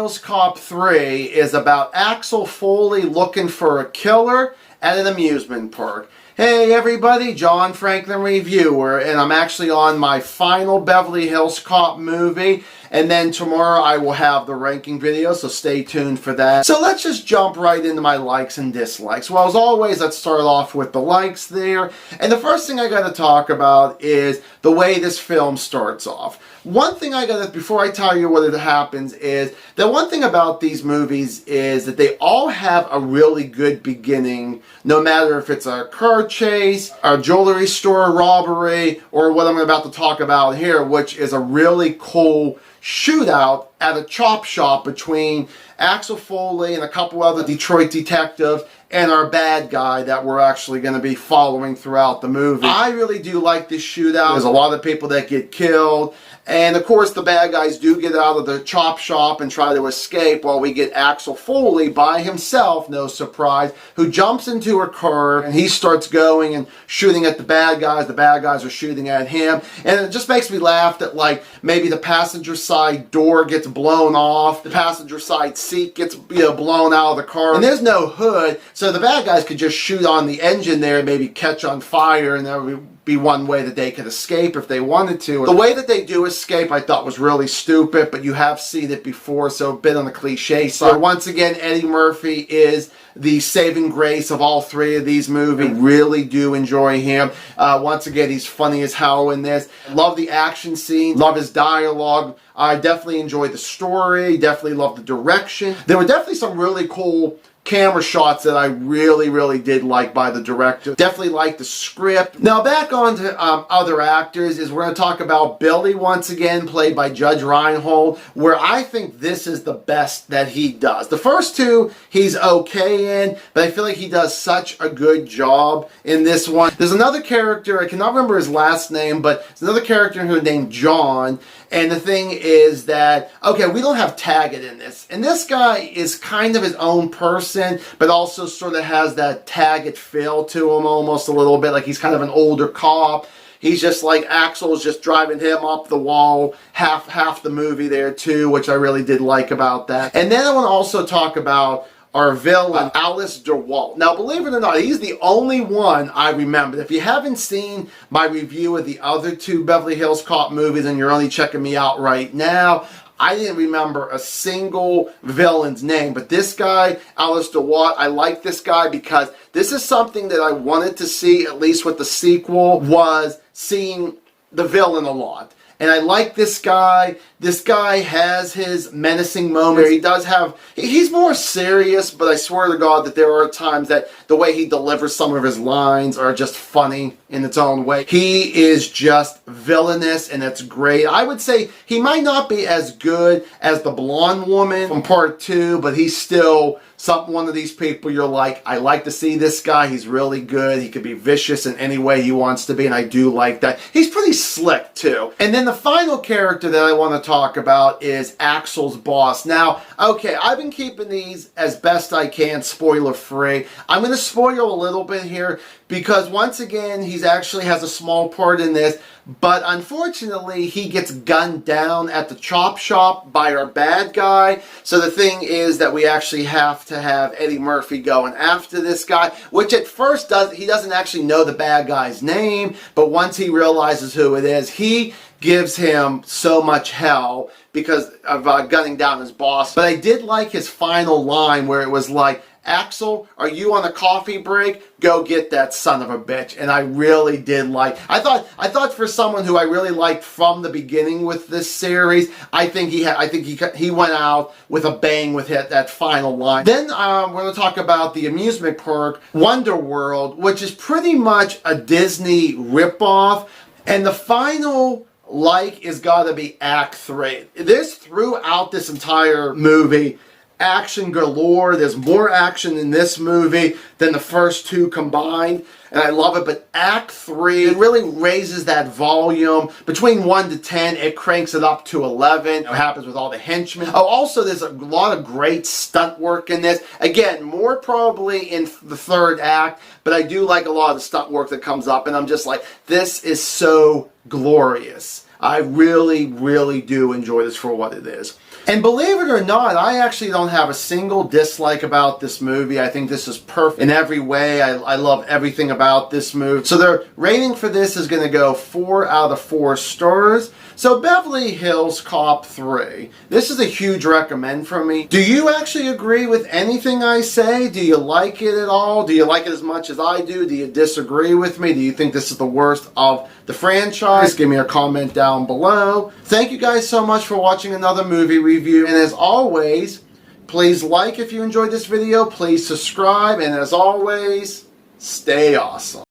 Hills Cop 3 is about Axel Foley looking for a killer at an amusement park. Hey everybody, John Franklin Reviewer, and I'm actually on my final Beverly Hills Cop movie, and then tomorrow I will have the ranking video, so stay tuned for that. So let's just jump right into my likes and dislikes. Well, as always, let's start off with the likes there, and the first thing I gotta talk about is the way this film starts off. One thing before I tell you what happens is, that one thing about these movies is that they all have a really good beginning, no matter if it's a car chase, a jewelry store robbery, or what I'm about to talk about here, which is a really cool shootout at a chop shop between Axel Foley and a couple other Detroit detectives and our bad guy that we're actually going to be following throughout the movie. I really do like this shootout. There's a lot of people that get killed, and of course the bad guys do get out of the chop shop and try to escape, while we get Axel Foley by himself, no surprise, who jumps into a car and he starts going and shooting at the bad guys. The bad guys are shooting at him, and it just makes me laugh that, like, maybe the passenger side door gets blown off, the passenger side seat gets blown out of the car, and there's no hood, so the bad guys could just shoot on the engine there and maybe catch on fire, and that would be one way that they could escape if they wanted to. The way that they do escape I thought was really stupid, but you have seen it before, so a bit on the cliche side. Once again, Eddie Murphy is the saving grace of all three of these movies. I really do enjoy him. Once again, he's funny as hell in this. Love the action scene, love his dialogue. I definitely enjoyed the story, definitely love the direction. There were definitely some really cool camera shots that I really did like by the director. Definitely like the script. Now back on to other actors, is we're going to talk about Billy once again, played by Judge Reinhold, where I think this is the best that he does. The first two he's okay in, but I feel like he does such a good job in this one. There's another character, I cannot remember his last name, but there's another character who named John, and the thing is that, okay, we don't have Taggart in this, and this guy is kind of his own person, but also sort of has that Taggart feel to him almost a little bit, like he's kind of an older cop. He's just like, Axel's just driving him up the wall half the movie there too, which I really did like about that. And then I want to also talk about our villain, Alice DeWalt. Now, believe it or not, he's the only one I remember. If you haven't seen my review of the other two Beverly Hills Cop movies and you're only checking me out right now, I didn't remember a single villain's name. But this guy, Alice DeWalt, I like this guy because this is something that I wanted to see, at least with the sequel, was seeing the villain a lot. And I like this guy. This guy has his menacing moments. He does have, he's more serious, but I swear to God that there are times that the way he delivers some of his lines are just funny in its own way. He is just villainous, and it's great. I would say he might not be as good as the blonde woman from part 2, but he's still one of these people you're like, I like to see this guy. He's really good. He could be vicious in any way he wants to be, and I do like that. He's pretty slick too. And then the final character that I want to talk about is Axel's boss. Now, okay, I've been keeping these as best I can spoiler free. I'm going to spoil a little bit here because once again, he actually has a small part in this, but unfortunately, he gets gunned down at the chop shop by our bad guy. So the thing is that we actually have to have Eddie Murphy going after this guy, which at first he doesn't actually know the bad guy's name, but once he realizes who it is, he gives him so much hell because of gunning down his boss. But I did like his final line where it was like, Axel, are you on a coffee break? Go get that son of a bitch. And I really did like, I thought for someone who I really liked from the beginning with this series, I think he went out with a bang with that final line. Then we're going to talk about the amusement park, Wonder World, which is pretty much a Disney ripoff. And the final is got to be Act 3. There's throughout this entire movie action galore. There's more action in this movie than the first two combined, and I love it. But Act 3, it really raises that volume. Between 1 to 10, it cranks it up to 11. What happens with all the henchmen. Oh, also, there's a lot of great stunt work in this. Again, more probably in the third act, but I do like a lot of the stunt work that comes up, and I'm just like, this is so glorious. I really, really do enjoy this for what it is. And believe it or not, I actually don't have a single dislike about this movie. I think this is perfect in every way. I love everything about this movie. So their rating for this is going to go 4 out of 4 stars. So Beverly Hills Cop 3. This is a huge recommend from me. Do you actually agree with anything I say? Do you like it at all? Do you like it as much as I do? Do you disagree with me? Do you think this is the worst of the franchise? Give me a comment down below. Thank you guys so much for watching another movie review. And as always, please like if you enjoyed this video. Please subscribe. And as always, stay awesome.